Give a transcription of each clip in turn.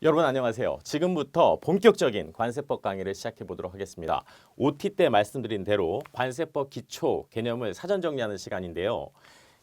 여러분 안녕하세요. 지금부터 본격적인 관세법 강의를 시작해 보도록 하겠습니다. OT 때 말씀드린 대로 관세법 기초 개념을 사전 정리하는 시간인데요.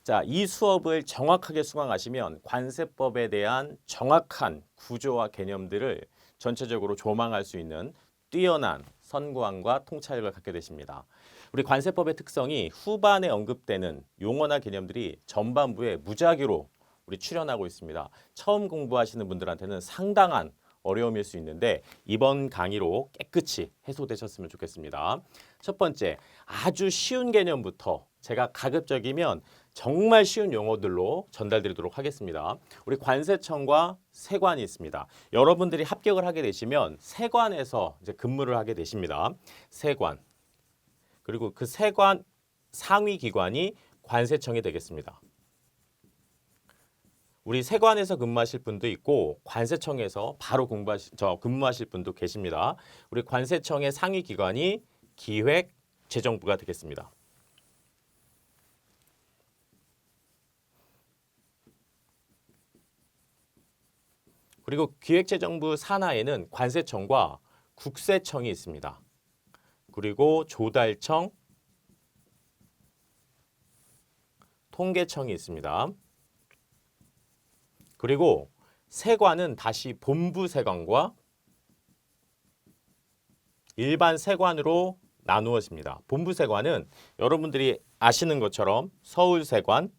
자, 이 수업을 정확하게 수강하시면 관세법에 대한 정확한 구조와 개념들을 전체적으로 조망할 수 있는 뛰어난 선구안과 통찰력을 갖게 되십니다. 우리 관세법의 특성이 후반에 언급되는 용어나 개념들이 전반부에 무작위로 우리 출연하고 있습니다. 처음 공부하시는 분들한테는 상당한 어려움일 수 있는데 이번 강의로 깨끗이 해소되셨으면 좋겠습니다. 첫 번째, 아주 쉬운 개념부터 제가 가급적이면 정말 쉬운 용어들로 전달드리도록 하겠습니다. 우리 관세청과 세관이 있습니다. 여러분들이 합격을 하게 되시면 세관에서 이제 근무를 하게 되십니다. 세관. 그리고 그 세관 상위 기관이 관세청이 되겠습니다. 우리 세관에서 근무하실 분도 있고 관세청에서 바로 근무하실 분도 계십니다. 우리 관세청의 상위 기관이 기획재정부가 되겠습니다. 그리고 기획재정부 산하에는 관세청과 국세청이 있습니다. 그리고 조달청, 통계청이 있습니다. 그리고 세관은 다시 본부 세관과 일반 세관으로 나누어집니다. 본부 세관은 여러분들이 아시는 것처럼 서울 세관,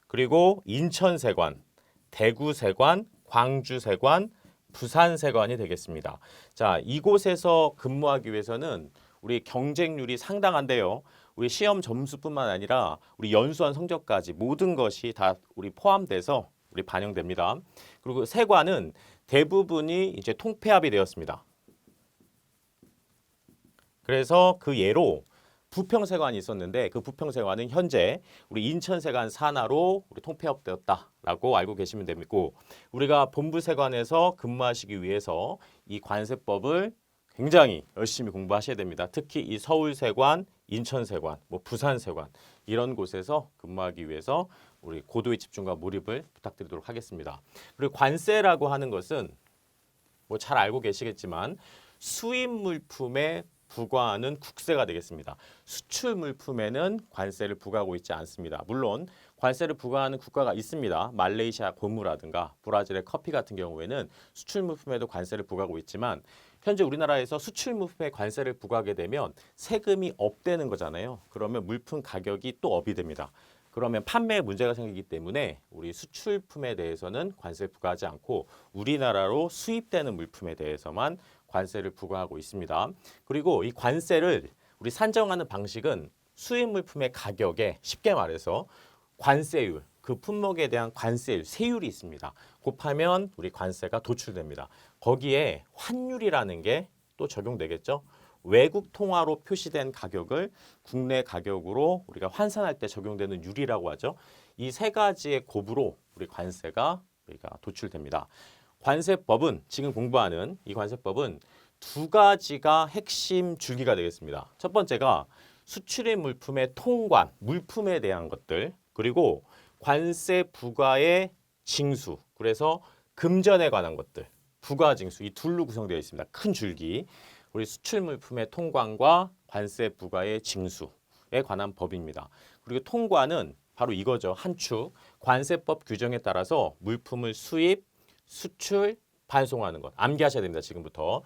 그리고 인천 세관, 대구 세관, 광주 세관, 부산 세관이 되겠습니다. 자, 이곳에서 근무하기 위해서는 우리 경쟁률이 상당한데요. 우리 시험 점수뿐만 아니라 우리 연수한 성적까지 모든 것이 다 우리 포함돼서 우리 반영됩니다. 그리고 세관은 대부분이 이제 통폐합이 되었습니다. 그래서 그 예로 부평세관이 있었는데 그 부평세관은 현재 우리 인천세관 산하로 우리 통폐합되었다라고 알고 계시면 되고, 우리가 본부세관에서 근무하시기 위해서 이 관세법을 굉장히 열심히 공부하셔야 됩니다. 특히 이 서울세관, 인천세관, 뭐 부산세관 이런 곳에서 근무하기 위해서 우리 고도의 집중과 몰입을 부탁드리도록 하겠습니다. 그리고 관세라고 하는 것은 뭐 잘 알고 계시겠지만 수입 물품에 부과하는 국세가 되겠습니다. 수출 물품에는 관세를 부과하고 있지 않습니다. 물론 관세를 부과하는 국가가 있습니다. 말레이시아 고무라든가 브라질의 커피 같은 경우에는 수출 물품에도 관세를 부과하고 있지만 현재 우리나라에서 수출 물품에 관세를 부과하게 되면 세금이 업되는 거잖아요. 그러면 물품 가격이 또 업이 됩니다. 그러면 판매에 문제가 생기기 때문에 우리 수출품에 대해서는 관세를 부과하지 않고 우리나라로 수입되는 물품에 대해서만 관세를 부과하고 있습니다. 그리고 이 관세를 우리 산정하는 방식은 수입 물품의 가격에 쉽게 말해서 관세율, 그 품목에 대한 관세율, 세율이 있습니다. 곱하면 우리 관세가 도출됩니다. 거기에 환율이라는 게 또 적용되겠죠. 외국 통화로 표시된 가격을 국내 가격으로 우리가 환산할 때 적용되는 율이라고 하죠. 이 세 가지의 곱으로 우리 관세가 우리가 도출됩니다. 관세법은 지금 공부하는 이 관세법은 두 가지가 핵심 줄기가 되겠습니다. 첫 번째가 수출입 물품의 통관, 물품에 대한 것들, 그리고 관세 부과의 징수, 그래서 금전에 관한 것들, 부과 징수 이 둘로 구성되어 있습니다. 큰 줄기. 우리 수출 물품의 통관과 관세 부과의 징수에 관한 법입니다. 그리고 통관은 바로 이거죠. 한 축. 관세법 규정에 따라서 물품을 수입, 수출, 반송하는 것. 암기하셔야 됩니다. 지금부터.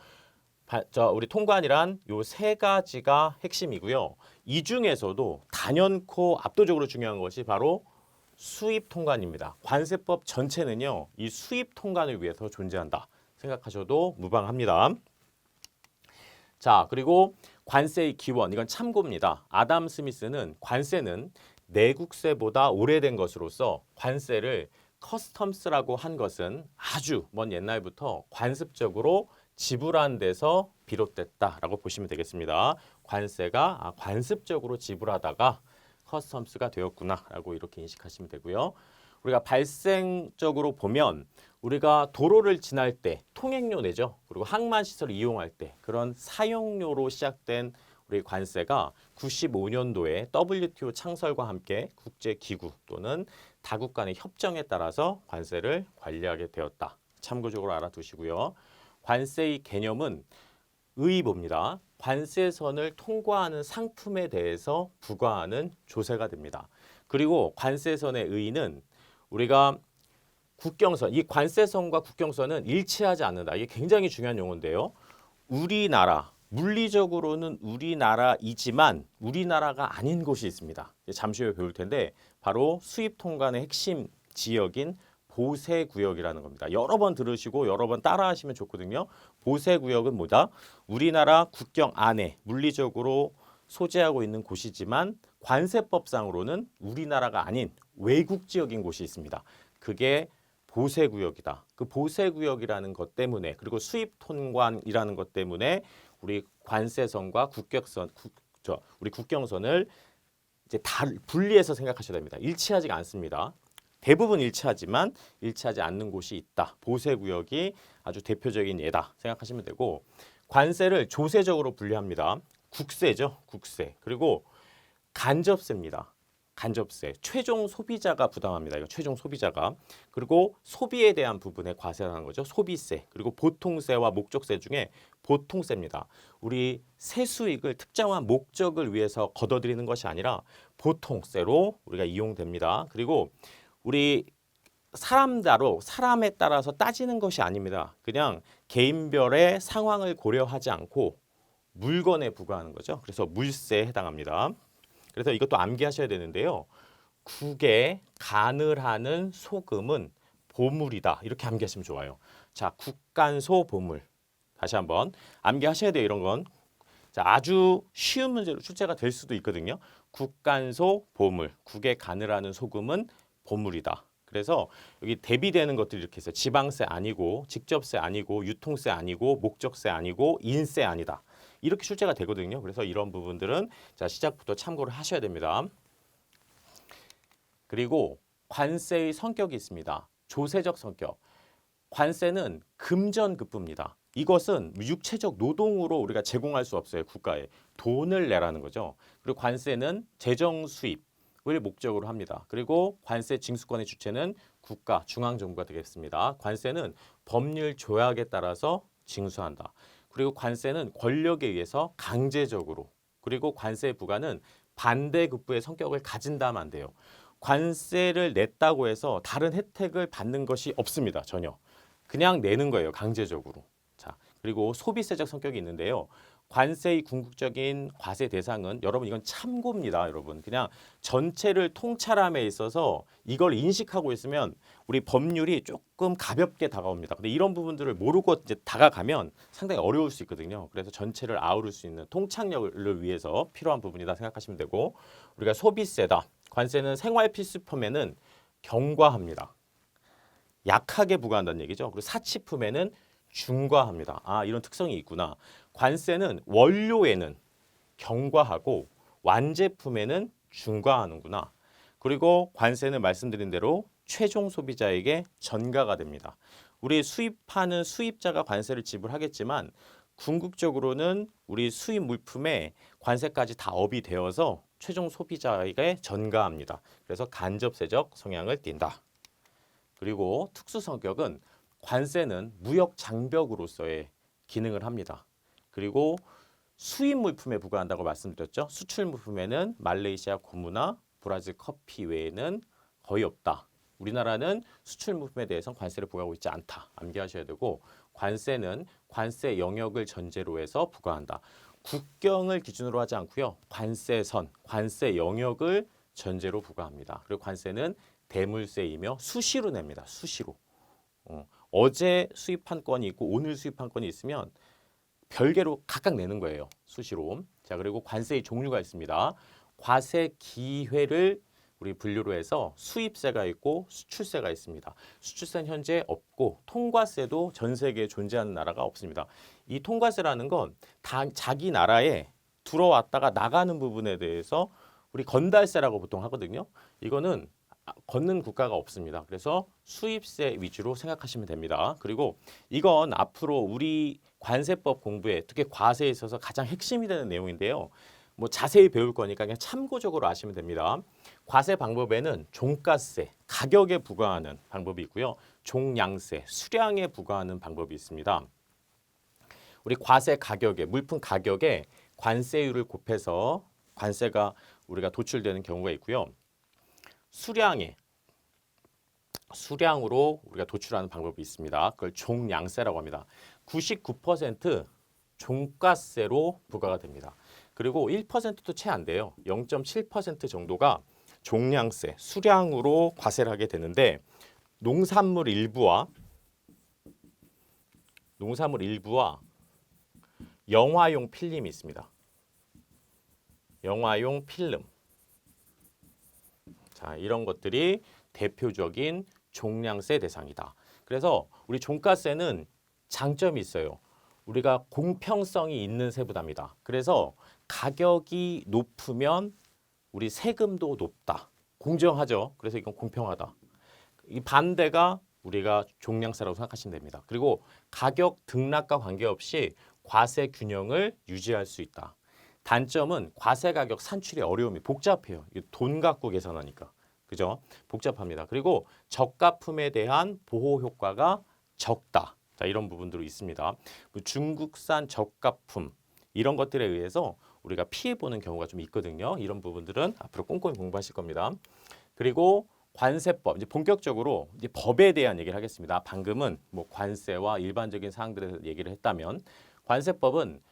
우리 통관이란 요 세 가지가 핵심이고요. 이 중에서도 단연코 압도적으로 중요한 것이 바로 수입 통관입니다. 관세법 전체는요. 이 수입 통관을 위해서 존재한다 생각하셔도 무방합니다. 자, 그리고 관세의 기원, 이건 참고입니다. 아담 스미스는 관세는 내국세보다 오래된 것으로서 관세를 커스텀스라고 한 것은 아주 먼 옛날부터 관습적으로 지불한 데서 비롯됐다라고 보시면 되겠습니다. 관세가 관습적으로 지불하다가 커스텀스가 되었구나라고 이렇게 인식하시면 되고요. 우리가 발생적으로 보면 우리가 도로를 지날 때 통행료 내죠. 그리고 항만시설을 이용할 때 그런 사용료로 시작된 우리 관세가 95년도에 WTO 창설과 함께 국제기구 또는 다국 간의 협정에 따라서 관세를 관리하게 되었다. 참고적으로 알아두시고요. 관세의 개념은 의의보입니다. 관세선을 통과하는 상품에 대해서 부과하는 조세가 됩니다. 그리고 관세선의 의의는 우리가 국경선, 이 관세선과 국경선은 일치하지 않는다. 이게 굉장히 중요한 용어인데요. 우리나라, 물리적으로는 우리나라이지만 우리나라가 아닌 곳이 있습니다. 잠시 후에 배울 텐데 바로 수입 통관의 핵심 지역인 보세구역이라는 겁니다. 여러 번 들으시고 여러 번 따라하시면 좋거든요. 보세구역은 뭐다? 우리나라 국경 안에 물리적으로 소재하고 있는 곳이지만 관세법상으로는 우리나라가 아닌 외국 지역인 곳이 있습니다. 그게 보세구역이다. 그 보세구역이라는 것 때문에 그리고 수입통관이라는 것 때문에 우리 관세선과 우리 국경선을 이제 다 분리해서 생각하셔야 됩니다. 일치하지가 않습니다. 대부분 일치하지만 일치하지 않는 곳이 있다. 보세구역이 아주 대표적인 예다 생각하시면 되고 관세를 조세적으로 분류합니다. 국세죠. 국세. 그리고 간접세입니다. 간접세. 최종 소비자가 부담합니다. 이거 최종 소비자가. 그리고 소비에 대한 부분에 과세라는 거죠. 소비세. 그리고 보통세와 목적세 중에 보통세입니다. 우리 세수익을 특정한 목적을 위해서 걷어들이는 것이 아니라 보통세로 우리가 이용됩니다. 그리고 우리 사람에 따라서 따지는 것이 아닙니다. 그냥 개인별의 상황을 고려하지 않고 물건에 부과하는 거죠. 그래서 물세에 해당합니다. 그래서 이것도 암기하셔야 되는데요. 국에 간을 하는 소금은 보물이다. 이렇게 암기하시면 좋아요. 자, 국간소 보물. 다시 한번 암기하셔야 돼요. 이런 건. 자, 아주 쉬운 문제로 출제가 될 수도 있거든요. 국간소 보물. 국에 간을 하는 소금은 보물이다. 그래서 여기 대비되는 것들이 이렇게 있어요. 지방세 아니고 직접세 아니고 유통세 아니고 목적세 아니고 인세 아니다. 이렇게 출제가 되거든요. 그래서 이런 부분들은 자, 시작부터 참고를 하셔야 됩니다. 그리고 관세의 성격이 있습니다. 조세적 성격. 관세는 금전급부입니다. 이것은 육체적 노동으로 우리가 제공할 수 없어요. 국가에. 돈을 내라는 거죠. 그리고 관세는 재정 수입을 목적으로 합니다. 그리고 관세 징수권의 주체는 국가, 중앙정부가 되겠습니다. 관세는 법률 조약에 따라서 징수한다. 그리고 관세는 권력에 의해서 강제적으로 그리고 관세 부과는 반대급부의 성격을 가진다면 안 돼요. 관세를 냈다고 해서 다른 혜택을 받는 것이 없습니다. 전혀. 그냥 내는 거예요. 강제적으로. 자, 그리고 소비세적 성격이 있는데요. 관세의 궁극적인 과세 대상은 여러분 이건 참고입니다. 여러분 그냥 전체를 통찰함에 있어서 이걸 인식하고 있으면 우리 법률이 조금 가볍게 다가옵니다. 근데 이런 부분들을 모르고 이제 다가가면 상당히 어려울 수 있거든요. 그래서 전체를 아우를 수 있는 통찰력을 위해서 필요한 부분이다 생각하시면 되고 우리가 소비세다. 관세는 생활 필수품에는 경과합니다. 약하게 부과한다는 얘기죠. 그리고 사치품에는 중과합니다. 아, 이런 특성이 있구나. 관세는 원료에는 경과하고 완제품에는 중과하는구나. 그리고 관세는 말씀드린 대로 최종 소비자에게 전가가 됩니다. 우리 수입하는 수입자가 관세를 지불하겠지만 궁극적으로는 우리 수입 물품에 관세까지 다 업이 되어서 최종 소비자에게 전가합니다. 그래서 간접세적 성향을 띈다. 그리고 특수 성격은 관세는 무역 장벽으로서의 기능을 합니다. 그리고 수입 물품에 부과한다고 말씀드렸죠. 수출 물품에는 말레이시아 고무나 브라질 커피 외에는 거의 없다. 우리나라는 수출 물품에 대해서는 관세를 부과하고 있지 않다. 암기하셔야 되고 관세는 관세 영역을 전제로 해서 부과한다. 국경을 기준으로 하지 않고요. 관세선, 관세 영역을 전제로 부과합니다. 그리고 관세는 대물세이며 수시로 냅니다. 수시로. 어제 수입한 건이 있고 오늘 수입한 건이 있으면 별개로 각각 내는 거예요. 수시로. 자, 그리고 관세의 종류가 있습니다. 과세 기회를 우리 분류로 해서 수입세가 있고 수출세가 있습니다. 수출세는 현재 없고 통과세도 전 세계에 존재하는 나라가 없습니다. 이 통과세라는 건 다 자기 나라에 들어왔다가 나가는 부분에 대해서 우리 건달세라고 보통 하거든요. 이거는 걷는 국가가 없습니다. 그래서 수입세 위주로 생각하시면 됩니다. 그리고 이건 앞으로 우리 관세법 공부에 특히 과세에 있어서 가장 핵심이 되는 내용인데요. 뭐 자세히 배울 거니까 그냥 참고적으로 아시면 됩니다. 과세 방법에는 종가세, 가격에 부과하는 방법이 있고요. 종량세, 수량에 부과하는 방법이 있습니다. 우리 과세 가격에, 물품 가격에 관세율을 곱해서 관세가 우리가 도출되는 경우가 있고요. 수량으로 우리가 도출하는 방법이 있습니다. 그걸 종량세라고 합니다. 99% 종가세로 부과가 됩니다. 그리고 1%도 채 안 돼요. 0.7% 정도가 종량세, 수량으로 과세를 하게 되는데 농산물 일부와 영화용 필름이 있습니다. 영화용 필름. 자, 이런 것들이 대표적인 종량세 대상이다. 그래서 우리 종가세는 장점이 있어요. 우리가 공평성이 있는 세부담이다. 그래서 가격이 높으면 우리 세금도 높다. 공정하죠. 그래서 이건 공평하다. 이 반대가 우리가 종량세라고 생각하시면 됩니다. 그리고 가격 등락과 관계없이 과세 균형을 유지할 수 있다. 단점은 과세 가격 산출의 어려움이 복잡해요. 돈 갖고 계산하니까. 그죠? 복잡합니다. 그리고 저가품에 대한 보호 효과가 적다. 자, 이런 부분들이 있습니다. 중국산 저가품 이런 것들에 의해서 우리가 피해보는 경우가 좀 있거든요. 이런 부분들은 앞으로 꼼꼼히 공부하실 겁니다. 그리고 관세법, 이제 본격적으로 이제 법에 대한 얘기를 하겠습니다. 방금은 뭐 관세와 일반적인 사항들에 대해서 얘기를 했다면 관세법은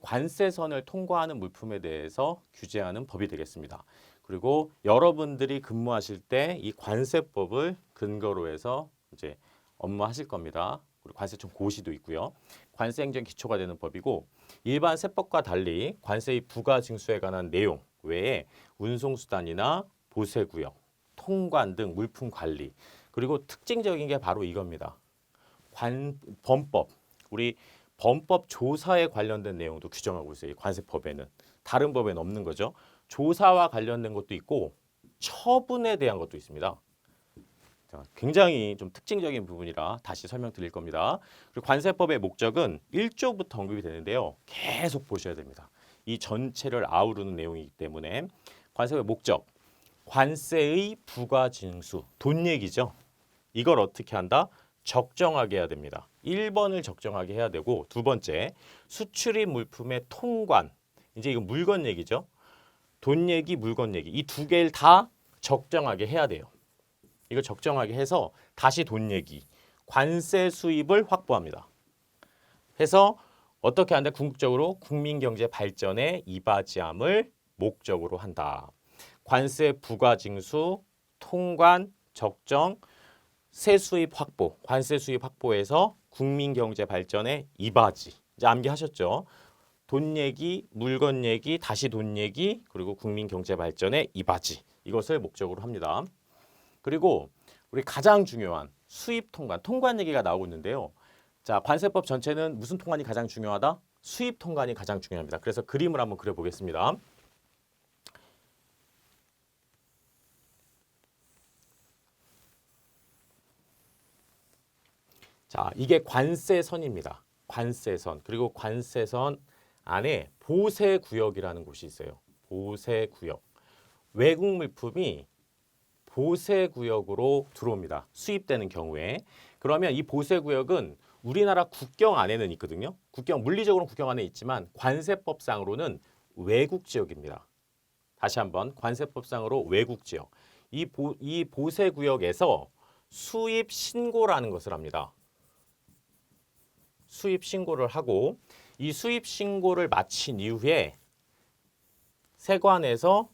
관세선을 통과하는 물품에 대해서 규제하는 법이 되겠습니다. 그리고 여러분들이 근무하실 때 이 관세법을 근거로 해서 이제 업무하실 겁니다. 그리고 관세청 고시도 있고요. 관세행정 기초가 되는 법이고 일반 세법과 달리 관세의 부과 징수에 관한 내용 외에 운송수단이나 보세구역, 통관 등 물품 관리 그리고 특징적인 게 바로 이겁니다. 범법, 우리 범법 조사에 관련된 내용도 규정하고 있어요. 이 관세법에는. 다른 법에는 없는 거죠. 조사와 관련된 것도 있고 처분에 대한 것도 있습니다. 자, 굉장히 좀 특징적인 부분이라 다시 설명드릴 겁니다. 그리고 관세법의 목적은 1조부터 언급이 되는데요. 계속 보셔야 됩니다. 이 전체를 아우르는 내용이기 때문에 관세법의 목적, 관세의 부과 징수, 돈 얘기죠. 이걸 어떻게 한다? 적정하게 해야 됩니다. 1번을 적정하게 해야 되고 두 번째, 수출입 물품의 통관. 이제 이거 물건 얘기죠. 돈 얘기, 물건 얘기. 이 두 개를 다 적정하게 해야 돼요. 이걸 적정하게 해서 다시 돈 얘기. 관세 수입을 확보합니다. 해서 어떻게 한다? 궁극적으로 국민경제 발전에 이바지함을 목적으로 한다. 관세 부과 징수, 통관, 적정, 세수입 확보, 관세 수입 확보에서 국민경제 발전에 이바지. 이제 암기하셨죠? 돈 얘기, 물건 얘기, 다시 돈 얘기, 그리고 국민경제 발전에 이바지. 이것을 목적으로 합니다. 그리고 우리 가장 중요한 수입 통관 얘기가 나오고 있는데요. 자, 관세법 전체는 무슨 통관이 가장 중요하다? 수입 통관이 가장 중요합니다. 그래서 그림을 한번 그려보겠습니다. 자, 이게 관세선입니다. 관세선. 그리고 관세선 안에 보세구역이라는 곳이 있어요. 보세구역. 외국 물품이 보세구역으로 들어옵니다. 수입되는 경우에. 그러면 이 보세구역은 우리나라 국경 안에는 있거든요. 물리적으로는 국경 안에 있지만 관세법상으로는 외국 지역입니다. 다시 한번 관세법상으로 외국 지역. 이 보세구역에서 수입 신고라는 것을 합니다. 수입 신고를 하고 이 수입 신고를 마친 이후에 세관에서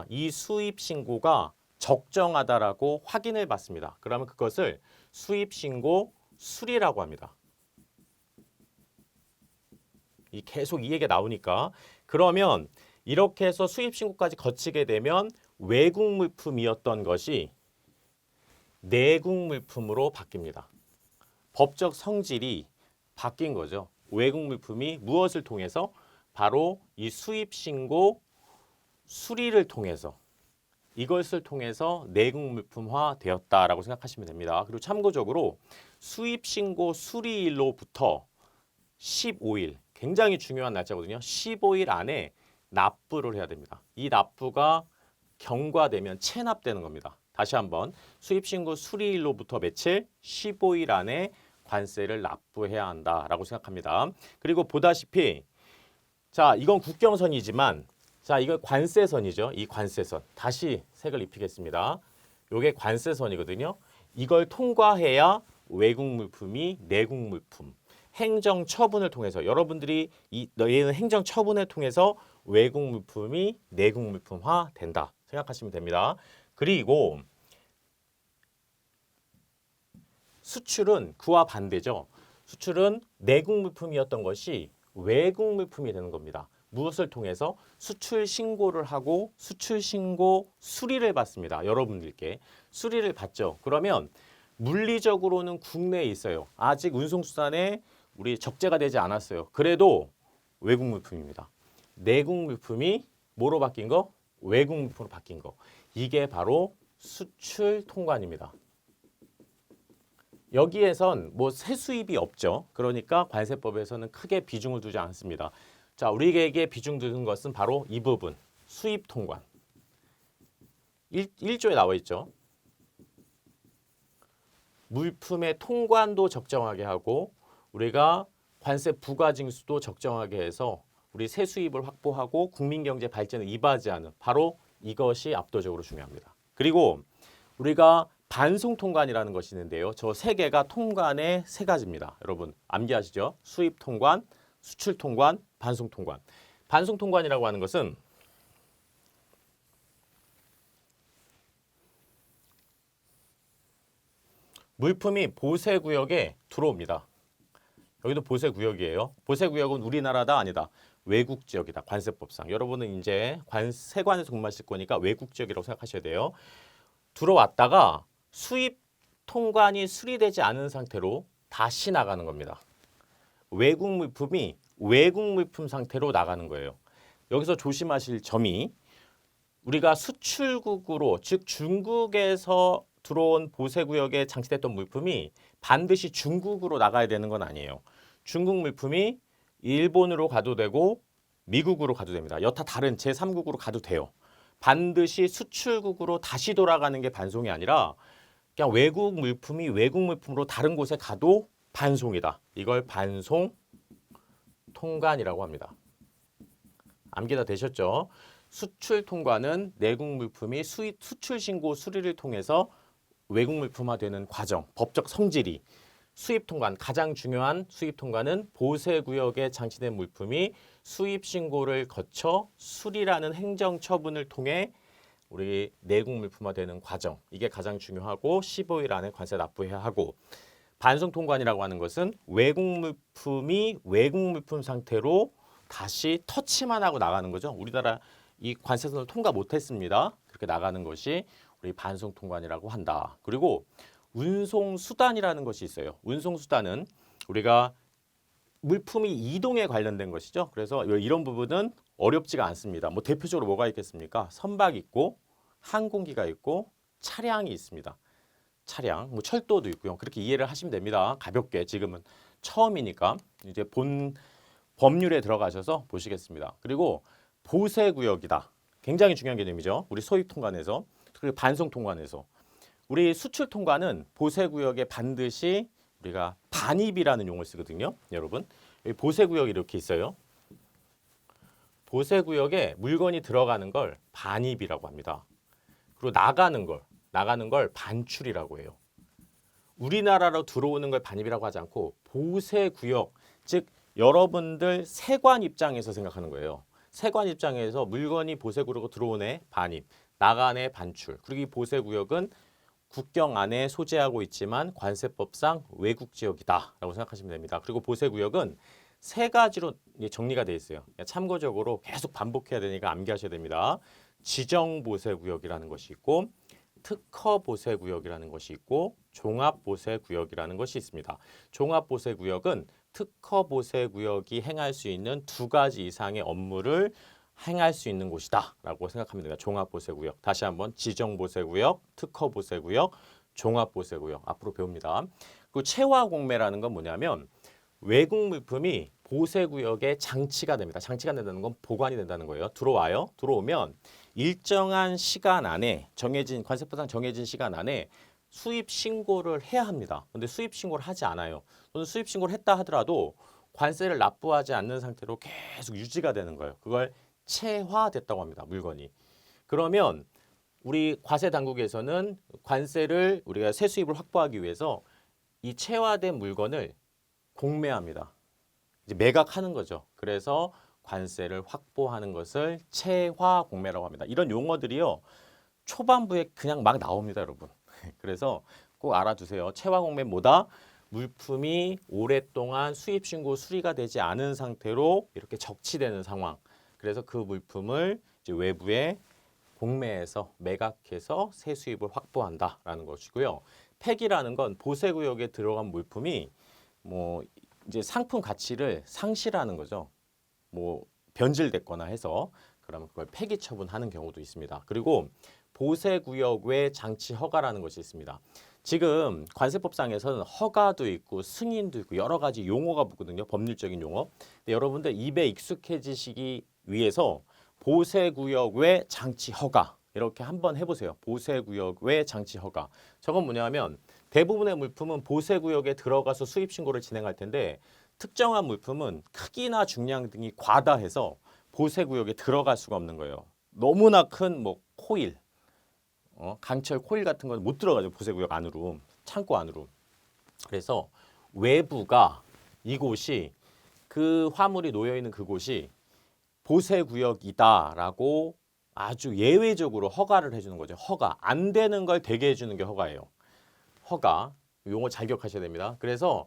이 수입 신고가 적정하다라고 확인을 받습니다. 그러면 그것을 수입 신고 수리라고 합니다. 계속 이 얘기가 나오니까 그러면 이렇게 해서 수입 신고까지 거치게 되면 외국 물품이었던 것이 내국 물품으로 바뀝니다. 법적 성질이 바뀐 거죠. 외국 물품이 무엇을 통해서? 바로 이 수입 신고 수리를 통해서 이것을 통해서 내국 물품화 되었다라고 생각하시면 됩니다. 그리고 참고적으로 수입 신고 수리일로부터 15일, 굉장히 중요한 날짜거든요. 15일 안에 납부를 해야 됩니다. 이 납부가 경과되면 체납되는 겁니다. 다시 한번 수입신고 수리일로부터 며칠? 15일 안에 관세를 납부해야 한다라고 생각합니다. 그리고 보다시피 자, 이건 국경선이지만 자, 이거 관세선이죠. 이 관세선. 다시 색을 입히겠습니다. 요게 관세선이거든요. 이걸 통과해야 외국 물품이 내국 물품. 행정 처분을 통해서 여러분들이 얘는 행정 처분을 통해서 외국 물품이 내국 물품화 된다 생각하시면 됩니다. 그리고 수출은 그와 반대죠. 수출은 내국 물품이었던 것이 외국 물품이 되는 겁니다. 무엇을 통해서? 수출 신고를 하고 수출 신고 수리를 받습니다. 여러분들께 수리를 받죠. 그러면 물리적으로는 국내에 있어요. 아직 운송수단에 우리 적재가 되지 않았어요. 그래도 외국 물품입니다. 내국 물품이 뭐로 바뀐 거? 외국 물품으로 바뀐 거. 이게 바로 수출 통관입니다. 여기에선 뭐 세수입이 없죠. 그러니까 관세법에서는 크게 비중을 두지 않습니다. 자, 우리에게 비중 두는 것은 바로 이 부분, 수입 통관. 1조에 나와 있죠. 물품의 통관도 적정하게 하고 우리가 관세 부과 징수도 적정하게 해서 우리 세수입을 확보하고 국민 경제 발전을 이바지하는 바로 이것이 압도적으로 중요합니다. 그리고 우리가 반송 통관이라는 것이 있는데요. 저 세 개가 통관의 세 가지입니다. 여러분 암기하시죠? 수입 통관, 수출 통관, 반송 통관. 반송 통관이라고 하는 것은 물품이 보세구역에 들어옵니다. 여기도 보세구역이에요. 보세구역은 우리나라다 아니다. 외국 지역이다. 관세법상. 여러분은 이제 세관에서 근무하실 거니까 외국 지역이라고 생각하셔야 돼요. 들어왔다가 수입 통관이 수리되지 않은 상태로 다시 나가는 겁니다. 외국 물품이 외국 물품 상태로 나가는 거예요. 여기서 조심하실 점이 우리가 수출국으로 즉 중국에서 들어온 보세구역에 장치됐던 물품이 반드시 중국으로 나가야 되는 건 아니에요. 중국 물품이 일본으로 가도 되고 미국으로 가도 됩니다. 여타 다른 제3국으로 가도 돼요. 반드시 수출국으로 다시 돌아가는 게 반송이 아니라 그냥 외국 물품이 외국 물품으로 다른 곳에 가도 반송이다. 이걸 반송 통관이라고 합니다. 암기 다 되셨죠? 수출 통관은 내국 물품이 수출 신고 수리를 통해서 외국 물품화되는 과정, 법적 성질이 수입 통관, 가장 중요한 수입 통관은 보세구역에 장치된 물품이 수입 신고를 거쳐 수리라는 행정 처분을 통해 우리 내국 물품화되는 과정, 이게 가장 중요하고 15일 안에 관세 납부해야 하고 반송 통관이라고 하는 것은 외국 물품이 외국 물품 상태로 다시 터치만 하고 나가는 거죠. 우리나라 이 관세선을 통과 못했습니다. 그렇게 나가는 것이 우리 반송 통관이라고 한다. 그리고 운송 수단이라는 것이 있어요. 운송 수단은 우리가 물품이 이동에 관련된 것이죠. 그래서 이런 부분은 어렵지가 않습니다. 뭐 대표적으로 뭐가 있겠습니까? 선박 있고 항공기가 있고 차량이 있습니다. 차량, 뭐 철도도 있고요. 그렇게 이해를 하시면 됩니다. 가볍게 지금은 처음이니까 이제 본 법률에 들어가셔서 보시겠습니다. 그리고 보세구역이다. 굉장히 중요한 개념이죠. 우리 소입 통관에서 그리고 반송 통관에서 우리 수출 통관은 보세구역에 반드시 우리가 반입이라는 용어를 쓰거든요. 여러분 여기 보세구역이 이렇게 있어요. 보세구역에 물건이 들어가는 걸 반입이라고 합니다. 그리고 나가는 걸 반출이라고 해요. 우리나라로 들어오는 걸 반입이라고 하지 않고 보세구역, 즉 여러분들 세관 입장에서 생각하는 거예요. 세관 입장에서 물건이 보세구역으로 들어오네 반입, 나가네 반출. 그리고 이 보세구역은 국경 안에 소재하고 있지만 관세법상 외국 지역이다라고 생각하시면 됩니다. 그리고 보세구역은 세 가지로 정리가 되어 있어요. 참고적으로 계속 반복해야 되니까 암기하셔야 됩니다. 지정보세구역이라는 것이 있고 특허보세구역이라는 것이 있고 종합보세구역이라는 것이 있습니다. 종합보세구역은 특허보세구역이 행할 수 있는 두 가지 이상의 업무를 행할 수 있는 곳이다 라고 생각하면 됩니다. 종합보세구역. 다시 한번 지정보세구역, 특허보세구역, 종합보세구역. 앞으로 배웁니다. 그리고 체화공매라는 건 뭐냐면 외국 물품이 보세구역에 장치가 됩니다. 장치가 된다는 건 보관이 된다는 거예요. 들어와요. 들어오면 일정한 시간 안에 관세법상 정해진 시간 안에 수입 신고를 해야 합니다. 근데 수입 신고를 하지 않아요. 또는 수입 신고를 했다 하더라도 관세를 납부하지 않는 상태로 계속 유지가 되는 거예요. 그걸 체화됐다고 합니다. 물건이. 그러면 우리 과세 당국에서는 관세를 우리가 세수입을 확보하기 위해서 이 체화된 물건을 공매합니다. 이제 매각하는 거죠. 그래서 관세를 확보하는 것을 체화 공매라고 합니다. 이런 용어들이요. 초반부에 그냥 막 나옵니다, 여러분. 그래서 꼭 알아두세요. 체화 공매는 뭐다? 물품이 오랫동안 수입 신고 수리가 되지 않은 상태로 이렇게 적치되는 상황. 그래서 그 물품을 이제 외부에 공매해서 매각해서 세수입을 확보한다라는 것이고요. 폐기라는 건 보세구역에 들어간 물품이 뭐 이제 상품 가치를 상실하는 거죠. 뭐 변질됐거나 해서 그러면 그걸 폐기 처분하는 경우도 있습니다. 그리고 보세구역 외 장치 허가라는 것이 있습니다. 지금 관세법상에서는 허가도 있고 승인도 있고 여러 가지 용어가 붙거든요. 법률적인 용어. 근데 여러분들 입에 익숙해지시기 위해서 보세구역 외 장치 허가 이렇게 한번 해보세요. 보세구역 외 장치 허가. 저건 뭐냐면 대부분의 물품은 보세구역에 들어가서 수입신고를 진행할 텐데 특정한 물품은 크기나 중량 등이 과다해서 보세구역에 들어갈 수가 없는 거예요. 너무나 큰 뭐 코일, 강철 코일 같은 건 못 들어가죠. 보세구역 안으로, 창고 안으로. 그래서 외부가 이곳이 그 화물이 놓여 있는 그곳이 보세구역이다라고 아주 예외적으로 허가를 해주는 거죠. 허가. 안 되는 걸 되게 해주는 게 허가예요. 허가. 용어 잘 기억하셔야 됩니다. 그래서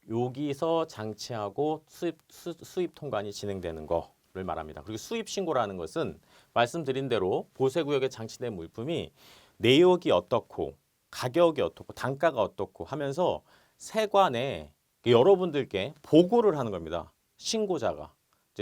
여기서 장치하고 수입 통관이 진행되는 거를 말합니다. 그리고 수입 신고라는 것은 말씀드린 대로 보세구역에 장치된 물품이 내역이 어떻고 가격이 어떻고 단가가 어떻고 하면서 세관에 여러분들께 보고를 하는 겁니다. 신고자가.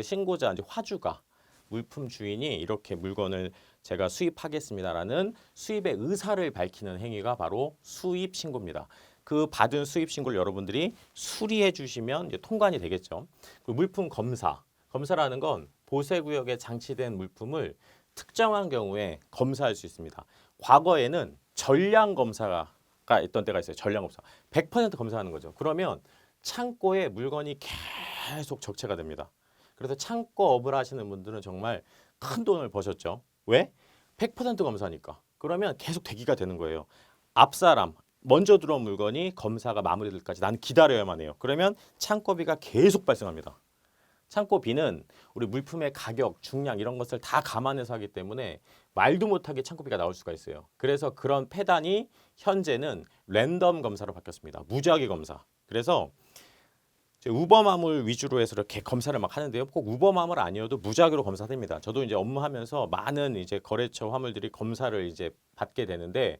신고자 이제 화주가 물품 주인이 이렇게 물건을 제가 수입하겠습니다라는 수입의 의사를 밝히는 행위가 바로 수입 신고입니다. 그 받은 수입 신고를 여러분들이 수리해 주시면 이제 통관이 되겠죠. 그리고 물품 검사. 검사라는 건 보세구역에 장치된 물품을 특정한 경우에 검사할 수 있습니다. 과거에는 전량 검사가 있던 때가 있어요. 전량 검사. 100% 검사하는 거죠. 그러면 창고에 물건이 계속 적체가 됩니다. 그래서 창고업을 하시는 분들은 정말 큰 돈을 버셨죠. 왜? 100% 검사니까. 그러면 계속 대기가 되는 거예요. 앞사람, 먼저 들어온 물건이 검사가 마무리될 때까지 나는 기다려야만 해요. 그러면 창고비가 계속 발생합니다. 창고비는 우리 물품의 가격, 중량 이런 것을 다 감안해서 하기 때문에 말도 못하게 창고비가 나올 수가 있어요. 그래서 그런 폐단이 현재는 랜덤 검사로 바뀌었습니다. 무작위 검사. 그래서 우버마물 위주로 해서 이렇게 검사를 막 하는데요. 꼭 우버마물 아니어도 무작위로 검사됩니다. 저도 이제 업무하면서 많은 이제 거래처 화물들이 검사를 이제 받게 되는데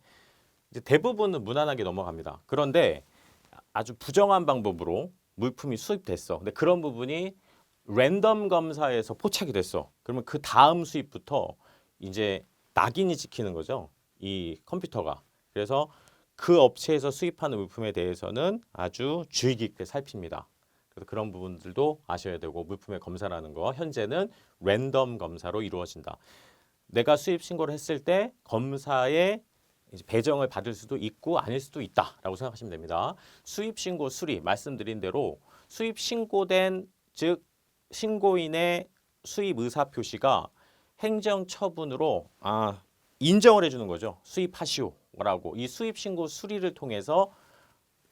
이제 대부분은 무난하게 넘어갑니다. 그런데 아주 부정한 방법으로 물품이 수입됐어. 근데 그런 부분이 랜덤 검사에서 포착이 됐어. 그러면 그 다음 수입부터 이제 낙인이 찍히는 거죠. 이 컴퓨터가. 그래서 그 업체에서 수입하는 물품에 대해서는 아주 주의 깊게 살핍니다. 그래서 그런 부분들도 아셔야 되고 물품의 검사라는 거 현재는 랜덤 검사로 이루어진다. 내가 수입 신고를 했을 때 검사에 이제 배정을 받을 수도 있고 아닐 수도 있다라고 생각하시면 됩니다. 수입 신고 수리 말씀드린 대로 수입 신고된 즉 신고인의 수입 의사 표시가 행정 처분으로 인정을 해주는 거죠. 수입하시오라고 이 수입 신고 수리를 통해서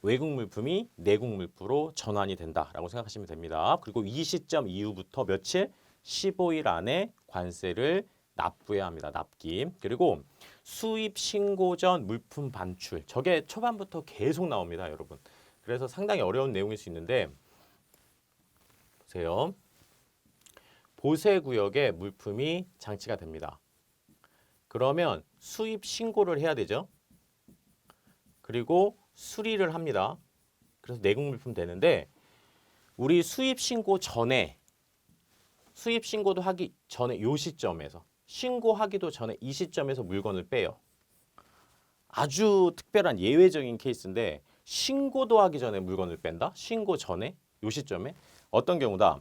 외국 물품이 내국 물품으로 전환이 된다라고 생각하시면 됩니다. 그리고 이 시점 이후부터 며칠? 15일 안에 관세를 납부해야 합니다. 납기. 그리고 수입 신고 전 물품 반출. 저게 초반부터 계속 나옵니다, 여러분. 그래서 상당히 어려운 내용일 수 있는데 보세요. 보세구역에 물품이 장치가 됩니다. 그러면 수입 신고를 해야 되죠. 그리고 수리를 합니다. 그래서 내국 물품 되는데 우리 수입 신고 전에 수입 신고도 하기 전에 요 시점에서 신고하기도 전에 이 시점에서 물건을 빼요. 아주 특별한 예외적인 케이스인데 신고도 하기 전에 물건을 뺀다? 신고 전에 요 시점에 어떤 경우다?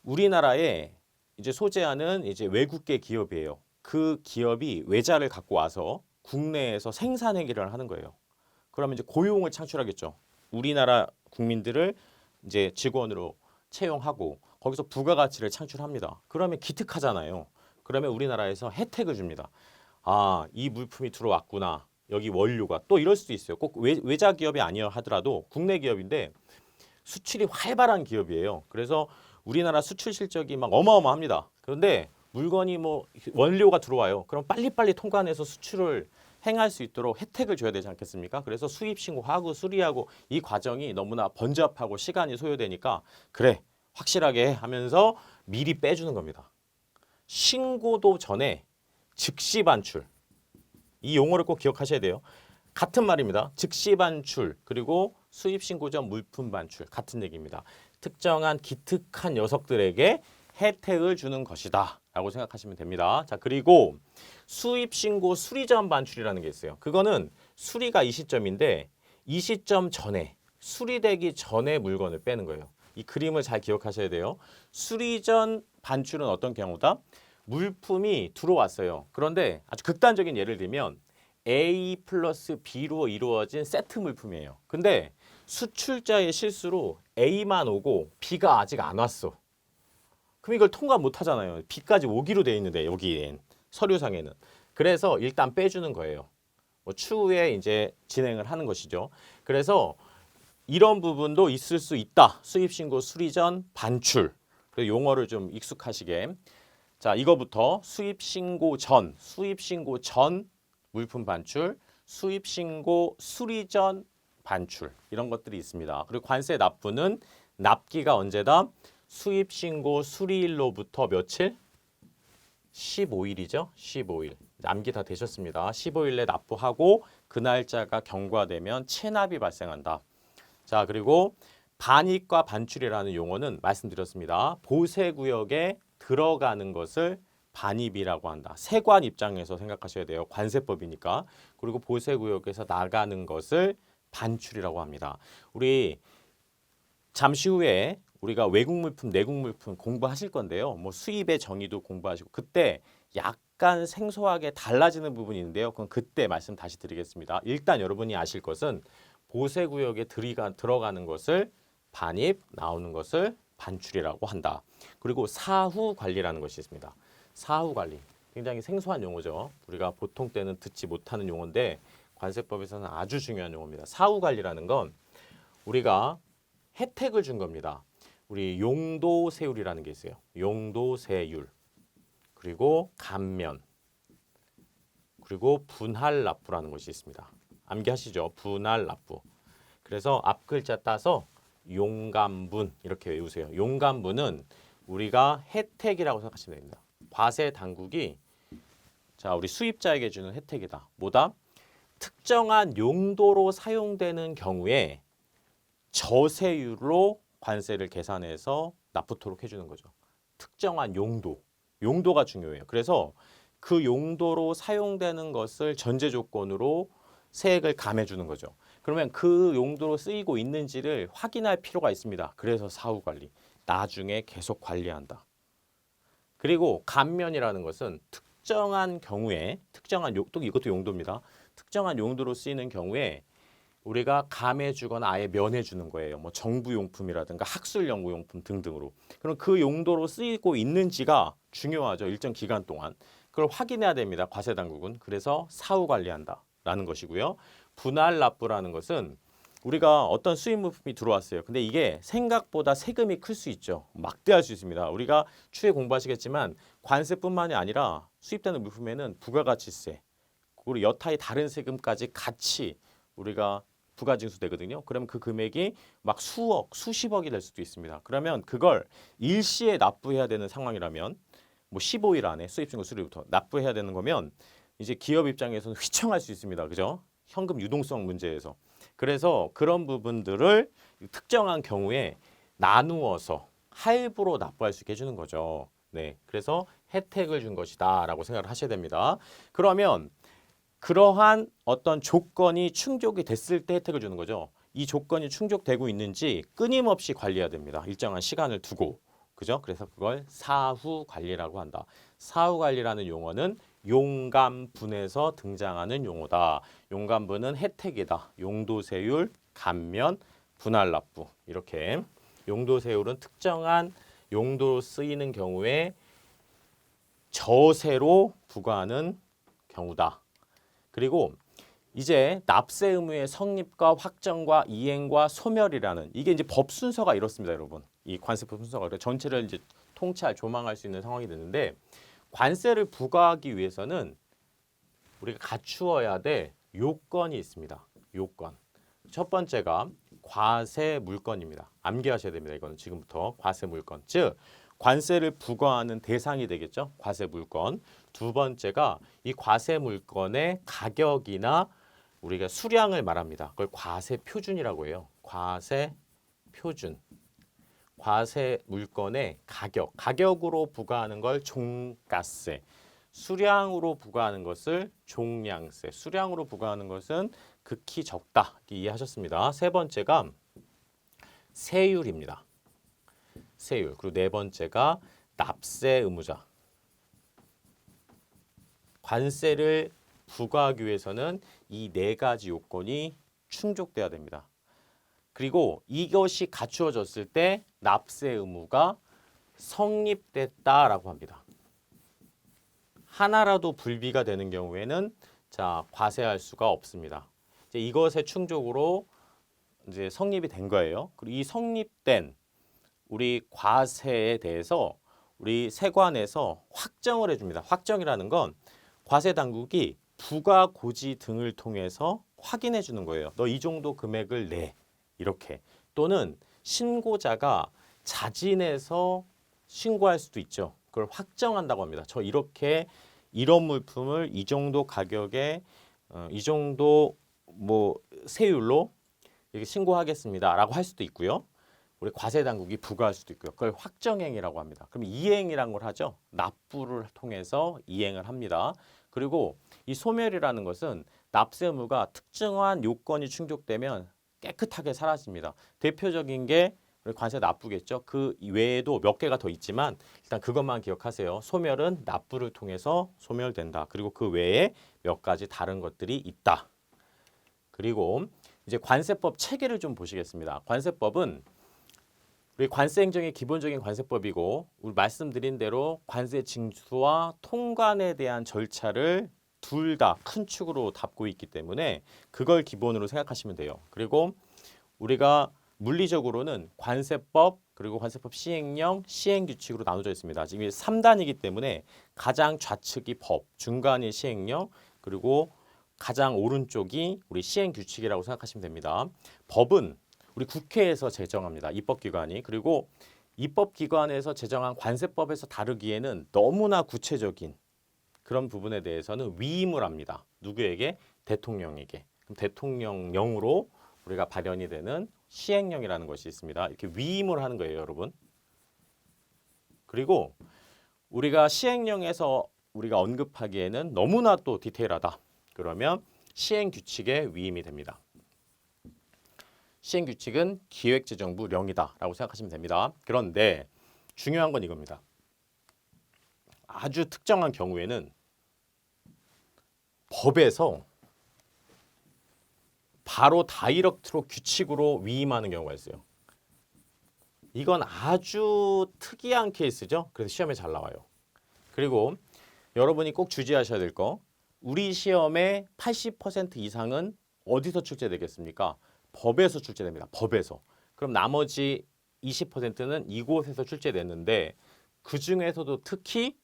우리나라에 이제 소재하는 이제 외국계 기업이에요. 그 기업이 외자를 갖고 와서 국내에서 생산 행위를 하는 거예요. 그러면 이제 고용을 창출하겠죠. 우리나라 국민들을 이제 직원으로 채용하고 거기서 부가가치를 창출합니다. 그러면 기특하잖아요. 그러면 우리나라에서 혜택을 줍니다. 아, 이 물품이 들어왔구나. 여기 원료가 또 이럴 수도 있어요. 꼭 외자 기업이 아니어 하더라도 국내 기업인데 수출이 활발한 기업이에요. 그래서 우리나라 수출 실적이 막 어마어마합니다. 그런데 물건이 뭐 원료가 들어와요. 그럼 빨리빨리 통관해서 수출을 행할 수 있도록 혜택을 줘야 되지 않겠습니까? 그래서 수입 신고하고 수리하고 이 과정이 너무나 번잡하고 시간이 소요되니까 그래 확실하게 하면서 미리 빼주는 겁니다. 신고도 전에 즉시 반출. 이 용어를 꼭 기억하셔야 돼요. 같은 말입니다. 즉시 반출 그리고 수입 신고 전 물품 반출 같은 얘기입니다. 특정한 기특한 녀석들에게 혜택을 주는 것이다 라고 생각하시면 됩니다. 자, 그리고 수입 신고 수리 전 반출이라는 게 있어요. 그거는 수리가 이 시점인데 이 시점 전에 수리되기 전에 물건을 빼는 거예요. 이 그림을 잘 기억하셔야 돼요. 수리 전 반출은 어떤 경우다? 물품이 들어왔어요. 그런데 아주 극단적인 예를 들면 A 플러스 B로 이루어진 세트 물품이에요. 근데 수출자의 실수로 A만 오고 B가 아직 안 왔어. 그럼 이걸 통과 못 하잖아요. B까지 오기로 돼 있는데 여기엔 서류상에는. 그래서 일단 빼주는 거예요. 뭐 추후에 이제 진행을 하는 것이죠. 그래서 이런 부분도 있을 수 있다. 수입신고 수리 전 반출. 그래서 용어를 좀 익숙하시게. 자, 이거부터 수입신고 전 물품 반출, 수입신고 수리 전 반출 이런 것들이 있습니다. 그리고 관세 납부는 납기가 언제다? 수입신고 수리일로부터 며칠? 15일이죠. 15일. 남기 다 되셨습니다. 15일에 납부하고 그 날짜가 경과되면 체납이 발생한다. 자, 그리고 반입과 반출이라는 용어는 말씀드렸습니다. 보세구역에 들어가는 것을 반입이라고 한다. 세관 입장에서 생각하셔야 돼요. 관세법이니까. 그리고 보세구역에서 나가는 것을 반출이라고 합니다. 우리 잠시 후에 우리가 외국 물품, 내국 물품 공부하실 건데요. 뭐 수입의 정의도 공부하시고 그때 약간 생소하게 달라지는 부분이 있는데요. 그건 그때 말씀 다시 드리겠습니다. 일단 여러분이 아실 것은 보세구역에 들어가는 것을 반입, 나오는 것을 반출이라고 한다. 그리고 사후 관리라는 것이 있습니다. 사후 관리. 굉장히 생소한 용어죠. 우리가 보통 때는 듣지 못하는 용어인데 관세법에서는 아주 중요한 용어입니다. 사후 관리라는 건 우리가 혜택을 준 겁니다. 우리 용도세율이라는 게 있어요. 용도세율. 그리고 감면. 그리고 분할납부라는 것이 있습니다. 암기하시죠? 분할납부. 그래서 앞 글자 따서 용감분 이렇게 외우세요. 용감분은 우리가 혜택이라고 생각하시면 됩니다. 과세 당국이 자 우리 수입자에게 주는 혜택이다. 뭐다? 특정한 용도로 사용되는 경우에 저세율로 관세를 계산해서 납부토록 해주는 거죠. 특정한 용도가 중요해요. 그래서 그 용도로 사용되는 것을 전제 조건으로 세액을 감해주는 거죠. 그러면 그 용도로 쓰이고 있는지를 확인할 필요가 있습니다. 그래서 사후관리. 나중에 계속 관리한다. 그리고 감면이라는 것은 특정한 경우에 또 이것도 용도입니다. 특정한 용도로 쓰이는 경우에 우리가 감해주거나 아예 면해주는 거예요. 뭐 정부용품이라든가 학술연구용품 등등으로. 그럼 그 용도로 쓰이고 있는지가 중요하죠. 일정 기간 동안. 그걸 확인해야 됩니다. 과세당국은. 그래서 사후관리한다라는 것이고요. 분할납부라는 것은 우리가 어떤 수입 물품이 들어왔어요. 근데 이게 생각보다 세금이 클 수 있죠. 막대할 수 있습니다. 우리가 추후에 공부하시겠지만 관세뿐만이 아니라 수입되는 물품에는 부가가치세 그리고 여타의 다른 세금까지 같이 우리가 부가징수되거든요. 그러면 그 금액이 막 수억, 수십억이 될 수도 있습니다. 그러면 그걸 일시에 납부해야 되는 상황이라면 뭐 15일 안에 수입신고 수리부터 납부해야 되는 거면 이제 기업 입장에서는 휘청할 수 있습니다. 그죠? 현금 유동성 문제에서. 그래서 그런 부분들을 특정한 경우에 나누어서 할부로 납부할 수 있게 해주는 거죠. 네, 그래서 혜택을 준 것이다라고 생각을 하셔야 됩니다. 그러면 그러한 어떤 조건이 충족이 됐을 때 혜택을 주는 거죠. 이 조건이 충족되고 있는지 끊임없이 관리해야 됩니다. 일정한 시간을 두고. 그죠? 그래서 그걸 사후 관리라고 한다. 사후 관리라는 용어는 용감분에서 등장하는 용어다. 용감분은 혜택이다. 용도세율, 감면, 분할납부 이렇게 용도세율은 특정한 용도로 쓰이는 경우에 저세로 부과하는 경우다. 그리고 이제 납세 의무의 성립과 확정과 이행과 소멸이라는 이게 이제 법 순서가 이렇습니다, 여러분. 이 관세법 순서가 전체를 이제 통찰 조망할 수 있는 상황이 되는데 관세를 부과하기 위해서는 우리가 갖추어야 될 요건이 있습니다. 요건. 첫 번째가 과세 물건입니다. 암기하셔야 됩니다. 이거는 지금부터 과세 물건. 즉 관세를 부과하는 대상이 되겠죠. 과세 물건. 두 번째가 이 과세 물건의 가격이나 우리가 수량을 말합니다. 그걸 과세 표준이라고 해요. 과세 표준. 과세 물건의 가격으로 부과하는 걸 종가세, 수량으로 부과하는 것을 종량세, 수량으로 부과하는 것은 극히 적다. 이해하셨습니다. 세 번째가 세율입니다. 세율. 그리고 네 번째가 납세 의무자. 관세를 부과하기 위해서는 이 네 가지 요건이 충족돼야 됩니다. 그리고 이것이 갖추어졌을 때 납세 의무가 성립됐다라고 합니다. 하나라도 불비가 되는 경우에는 자 과세할 수가 없습니다. 이제 이것의 충족으로 이제 성립이 된 거예요. 그리고 이 성립된 우리 과세에 대해서 우리 세관에서 확정을 해줍니다. 확정이라는 건 과세 당국이 부가 고지 등을 통해서 확인해 주는 거예요. 너 이 정도 금액을 내. 이렇게. 또는 신고자가 자진해서 신고할 수도 있죠. 그걸 확정한다고 합니다. 저 이렇게 이런 물품을 이 정도 가격에 이 정도 뭐 세율로 이렇게 신고하겠습니다라고 할 수도 있고요. 우리 과세 당국이 부과할 수도 있고요. 그걸 확정행위라고 합니다. 그럼 이행이란 걸 하죠. 납부를 통해서 이행을 합니다. 그리고 이 소멸이라는 것은 납세 의무가 특정한 요건이 충족되면 깨끗하게 사라집니다. 대표적인 게 우리 관세 납부겠죠. 그 외에도 몇 개가 더 있지만 일단 그것만 기억하세요. 소멸은 납부를 통해서 소멸된다. 그리고 그 외에 몇 가지 다른 것들이 있다. 그리고 이제 관세법 체계를 좀 보시겠습니다. 관세법은 우리 관세행정의 기본적인 관세법이고 우리 말씀드린 대로 관세 징수와 통관에 대한 절차를 둘 다 큰 축으로 담고 있기 때문에 그걸 기본으로 생각하시면 돼요. 그리고 우리가 물리적으로는 관세법 그리고 관세법 시행령, 시행규칙으로 나눠져 있습니다. 지금 3단이기 때문에 가장 좌측이 법, 중간이 시행령, 그리고 가장 오른쪽이 우리 시행규칙이라고 생각하시면 됩니다. 법은 우리 국회에서 제정합니다. 입법기관이. 그리고 입법기관에서 제정한 관세법에서 다루기에는 너무나 구체적인 그런 부분에 대해서는 위임을 합니다. 누구에게? 대통령에게. 그럼 대통령령으로 우리가 발현이 되는 시행령이라는 것이 있습니다. 이렇게 위임을 하는 거예요, 여러분. 그리고 우리가 시행령에서 우리가 언급하기에는 너무나 또 디테일하다. 그러면 시행규칙에 위임이 됩니다. 시행규칙은 기획재정부령이다라고 생각하시면 됩니다. 그런데 중요한 건 이겁니다. 아주 특정한 경우에는 법에서 바로 다이렉트로 규칙으로 위임하는 경우가 있어요. 이건 아주 특이한 케이스죠. 그래서 시험에 잘 나와요. 그리고 여러분이 꼭 주의하셔야 될 거, 우리 시험의 80% 이상은 어디서 출제되겠습니까? 법에서 출제됩니다. 법에서. 그럼 나머지 20%는 이곳에서 출제됐는데 그 중에서도 특히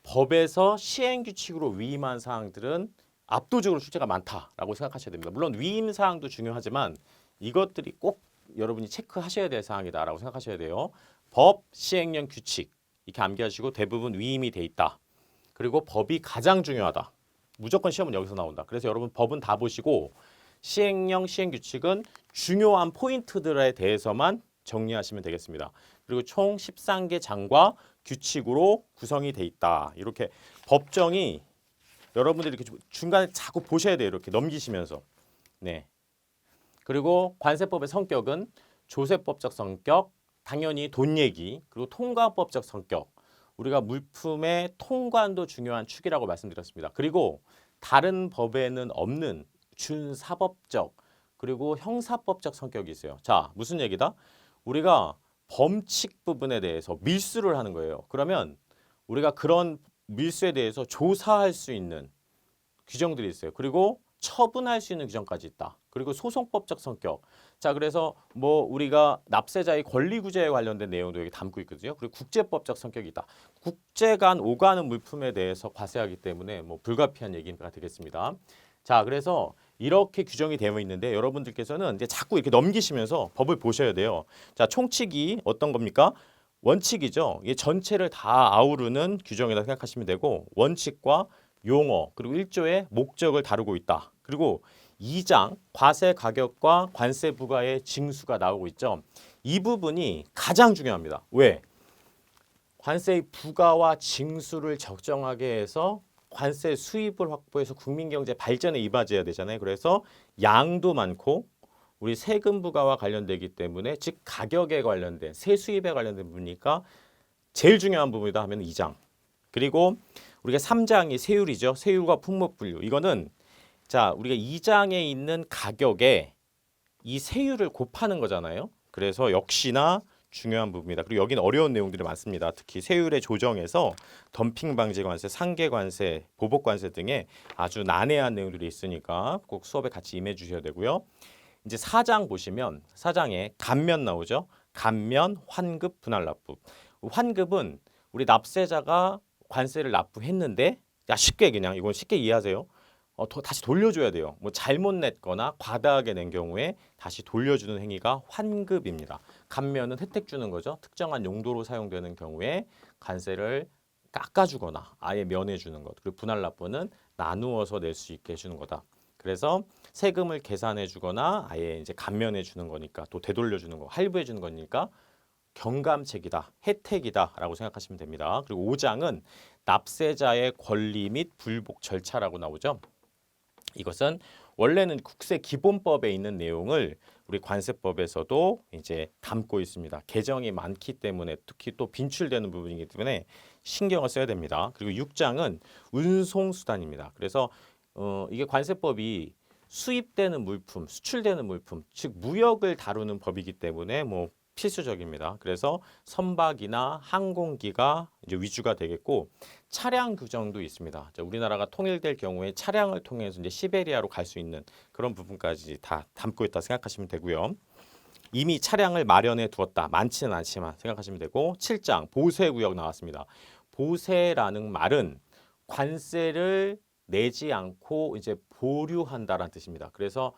법에서 시행규칙으로 위임한 사항들은 압도적으로 출제가 많다라고 생각하셔야 됩니다. 물론 위임 사항도 중요하지만 이것들이 꼭 여러분이 체크하셔야 될 사항이다라고 생각하셔야 돼요. 법, 시행령, 규칙 이렇게 암기하시고 대부분 위임이 돼 있다. 그리고 법이 가장 중요하다. 무조건 시험은 여기서 나온다. 그래서 여러분 법은 다 보시고 시행령, 시행규칙은 중요한 포인트들에 대해서만 정리하시면 되겠습니다. 그리고 총 13개 장과 규칙으로 구성이 돼 있다. 이렇게 법정이 여러분들이 이렇게 중간에 자꾸 보셔야 돼요. 이렇게 넘기시면서. 네. 그리고 관세법의 성격은 조세법적 성격, 당연히 돈 얘기, 그리고 통과법적 성격. 우리가 물품의 통관도 중요한 축이라고 말씀드렸습니다. 그리고 다른 법에는 없는 준사법적 그리고 형사법적 성격이 있어요. 자, 무슨 얘기다? 우리가 범칙 부분에 대해서 밀수를 하는 거예요. 그러면 우리가 그런 밀수에 대해서 조사할 수 있는 규정들이 있어요. 그리고 처분할 수 있는 규정까지 있다. 그리고 소송법적 성격. 자, 그래서 뭐 우리가 납세자의 권리 구제에 관련된 내용도 여기 담고 있거든요. 그리고 국제법적 성격이 있다. 국제 간 오가는 물품에 대해서 과세하기 때문에 뭐 불가피한 얘기가 되겠습니다. 자, 그래서 이렇게 규정이 되어 있는데 여러분들께서는 이제 자꾸 이렇게 넘기시면서 법을 보셔야 돼요. 자, 총칙이 어떤 겁니까? 원칙이죠. 이 전체를 다 아우르는 규정이라고 생각하시면 되고 원칙과 용어 그리고 1조의 목적을 다루고 있다. 그리고 2장 과세 가격과 관세 부과의 징수가 나오고 있죠. 이 부분이 가장 중요합니다. 왜? 관세의 부과와 징수를 적정하게 해서 관세 수입을 확보해서 국민 경제 발전에 이바지해야 되잖아요. 그래서 양도 많고 우리 세금 부과와 관련되기 때문에 즉 가격에 관련된 세 수입에 관련된 부분이니까 제일 중요한 부분이다 하면 2장. 그리고 우리가 3장이 세율이죠. 세율과 품목 분류. 이거는 자, 우리가 2장에 있는 가격에 이 세율을 곱하는 거잖아요. 그래서 역시나 중요한 부분이다. 그리고 여기는 어려운 내용들이 많습니다. 특히 세율의 조정에서 덤핑 방지 관세, 상계 관세, 보복 관세 등의 아주 난해한 내용들이 있으니까 꼭 수업에 같이 임해 주셔야 되고요. 이제 4장 보시면 4장에 감면 나오죠. 감면, 환급, 분할납부. 환급은 우리 납세자가 관세를 납부했는데 쉽게 그냥 이건 쉽게 이해하세요. 다시 돌려줘야 돼요. 뭐 잘못 냈거나 과다하게 낸 경우에 다시 돌려주는 행위가 환급입니다. 감면은 혜택 주는 거죠. 특정한 용도로 사용되는 경우에 관세를 깎아주거나 아예 면해주는 것. 그리고 분할납부는 나누어서 낼 수 있게 해주는 거다. 그래서 세금을 계산해주거나 아예 이제 감면해주는 거니까 또 되돌려주는 거, 할부해주는 거니까 경감책이다, 혜택이다라고 생각하시면 됩니다. 그리고 5장은 납세자의 권리 및 불복 절차라고 나오죠. 이것은 원래는 국세기본법에 있는 내용을 우리 관세법에서도 이제 담고 있습니다. 개정이 많기 때문에 특히 또 빈출되는 부분이기 때문에 신경을 써야 됩니다. 그리고 6장은 운송수단입니다. 그래서 이게 관세법이 수입되는 물품, 수출되는 물품, 즉 무역을 다루는 법이기 때문에 뭐 필수적입니다. 그래서 선박이나 항공기가 이제 위주가 되겠고 차량 규정도 있습니다. 우리나라가 통일될 경우에 차량을 통해서 이제 시베리아로 갈 수 있는 그런 부분까지 다 담고 있다 생각하시면 되고요. 이미 차량을 마련해 두었다. 많지는 않지만 생각하시면 되고 7장 보세구역 나왔습니다. 보세라는 말은 관세를 내지 않고 이제 보류한다라는 뜻입니다. 그래서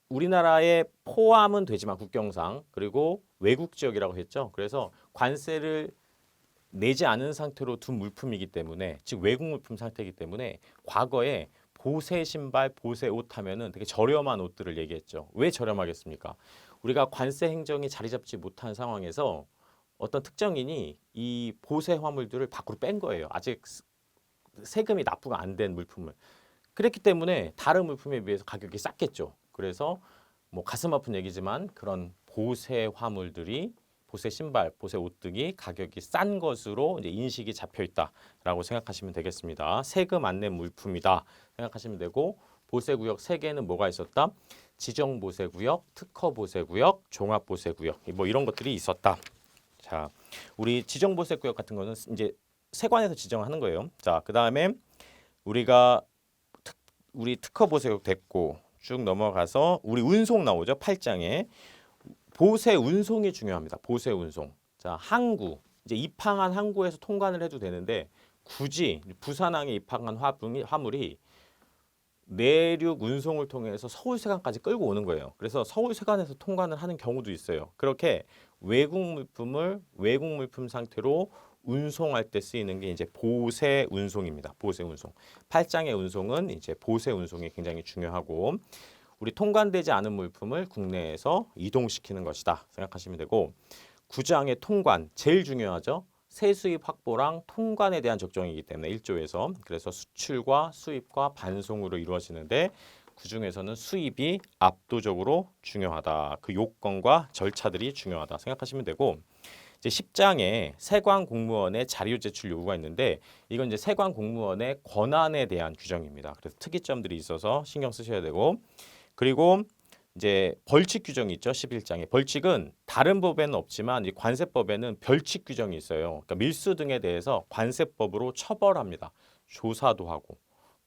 우리나라에 포함은 되지만 국경상 그리고 외국 지역이라고 했죠. 그래서 관세를 내지 않은 상태로 둔 물품이기 때문에 즉 외국 물품 상태이기 때문에 과거에 보세 신발, 보세 옷 하면은 되게 저렴한 옷들을 얘기했죠. 왜 저렴하겠습니까? 우리가 관세 행정이 자리 잡지 못한 상황에서 어떤 특정인이 이 보세 화물들을 밖으로 뺀 거예요. 아직 세금이 납부가 안 된 물품을. 그랬기 때문에 다른 물품에 비해서 가격이 쌌겠죠. 그래서 뭐 가슴 아픈 얘기지만 그런 보세 화물들이 보세 신발, 보세 옷 등이 가격이 싼 것으로 이제 인식이 잡혀 있다라고 생각하시면 되겠습니다. 세금 안 낸 물품이다 생각하시면 되고 보세 구역 3개는 뭐가 있었다? 지정 보세 구역, 특허 보세 구역, 종합 보세 구역 뭐 이런 것들이 있었다. 자, 우리 지정 보세 구역 같은 거는 이제 세관에서 지정하는 거예요. 자, 그다음에 우리가 우리 특허 보세국 됐고 쭉 넘어가서 우리 운송 나오죠. 8장에 보세 운송이 중요합니다. 보세 운송. 자, 항구 이제 입항한 항구에서 통관을 해도 되는데 굳이 부산항에 입항한 화물이 내륙 운송을 통해서 서울세관까지 끌고 오는 거예요. 그래서 서울세관에서 통관을 하는 경우도 있어요. 그렇게 외국 물품 상태로 운송할 때 쓰이는 게 이제 보세 운송입니다. 보세 운송. 8장의 운송은 이제 보세 운송이 굉장히 중요하고 우리 통관되지 않은 물품을 국내에서 이동시키는 것이다 생각하시면 되고 9장의 통관 제일 중요하죠. 세수입 확보랑 통관에 대한 적정이기 때문에 1조에서 그래서 수출과 수입과 반송으로 이루어지는데 그중에서는 수입이 압도적으로 중요하다. 그 요건과 절차들이 중요하다 생각하시면 되고 이제 10장에 세관 공무원의 자료 제출 요구가 있는데 이건 이제 세관 공무원의 권한에 대한 규정입니다. 그래서 특이점들이 있어서 신경 쓰셔야 되고 그리고 이제 벌칙 규정이 있죠. 11장에. 벌칙은 다른 법에는 없지만 이 관세법에는 별칙 규정이 있어요. 그러니까 밀수 등에 대해서 관세법으로 처벌합니다. 조사도 하고.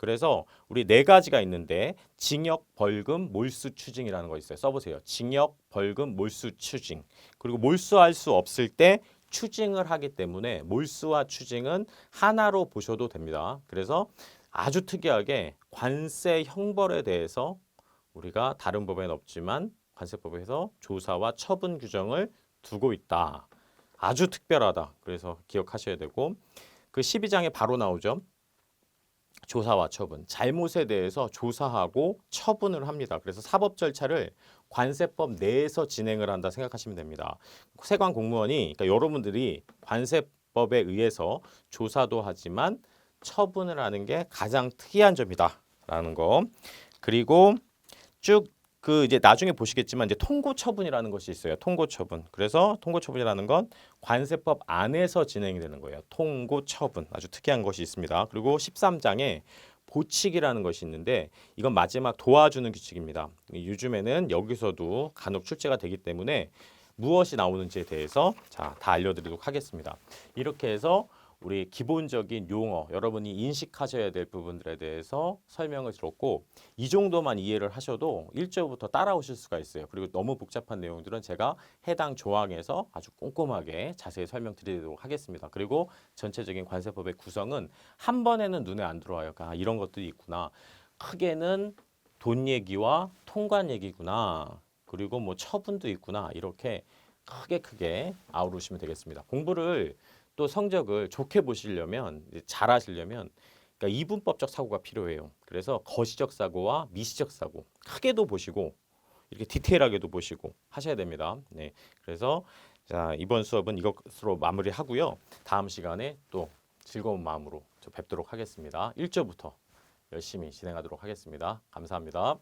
그래서 우리 네 가지가 있는데 징역, 벌금, 몰수, 추징이라는 거 있어요. 써보세요. 징역, 벌금, 몰수, 추징. 그리고 몰수할 수 없을 때 추징을 하기 때문에 몰수와 추징은 하나로 보셔도 됩니다. 그래서 아주 특이하게 관세 형벌에 대해서 우리가 다른 법에는 없지만 관세법에서 조사와 처분 규정을 두고 있다. 아주 특별하다. 그래서 기억하셔야 되고 그 12장에 바로 나오죠. 조사와 처분. 잘못에 대해서 조사하고 처분을 합니다. 그래서 사법 절차를 관세법 내에서 진행을 한다 생각하시면 됩니다. 세관 공무원이 그러니까 여러분들이 관세법에 의해서 조사도 하지만 처분을 하는 게 가장 특이한 점이다라는 거. 그리고 쭉 그 이제 나중에 보시겠지만 이제 통고 처분이라는 것이 있어요. 통고 처분. 그래서 통고 처분이라는 건 관세법 안에서 진행이 되는 거예요. 통고 처분. 아주 특이한 것이 있습니다. 그리고 13장에 보칙이라는 것이 있는데 이건 마지막 도와주는 규칙입니다. 요즘에는 여기서도 간혹 출제가 되기 때문에 무엇이 나오는지에 대해서 다 알려드리도록 하겠습니다. 이렇게 해서 우리 기본적인 용어 여러분이 인식하셔야 될 부분들에 대해서 설명을 드렸고 이 정도만 이해를 하셔도 1조부터 따라오실 수가 있어요. 그리고 너무 복잡한 내용들은 제가 해당 조항에서 아주 꼼꼼하게 자세히 설명드리도록 하겠습니다. 그리고 전체적인 관세법의 구성은 한 번에는 눈에 안 들어와요. 아, 이런 것들이 있구나. 크게는 돈 얘기와 통관 얘기구나. 그리고 뭐 처분도 있구나. 이렇게 크게 아우르시면 되겠습니다. 공부를 또 성적을 좋게 보시려면 잘하시려면 그러니까 이분법적 사고가 필요해요. 그래서 거시적 사고와 미시적 사고 크게도 보시고 이렇게 디테일하게도 보시고 하셔야 됩니다. 네, 그래서 자 이번 수업은 이것으로 마무리하고요. 다음 시간에 또 즐거운 마음으로 뵙도록 하겠습니다. 1조부터 열심히 진행하도록 하겠습니다. 감사합니다.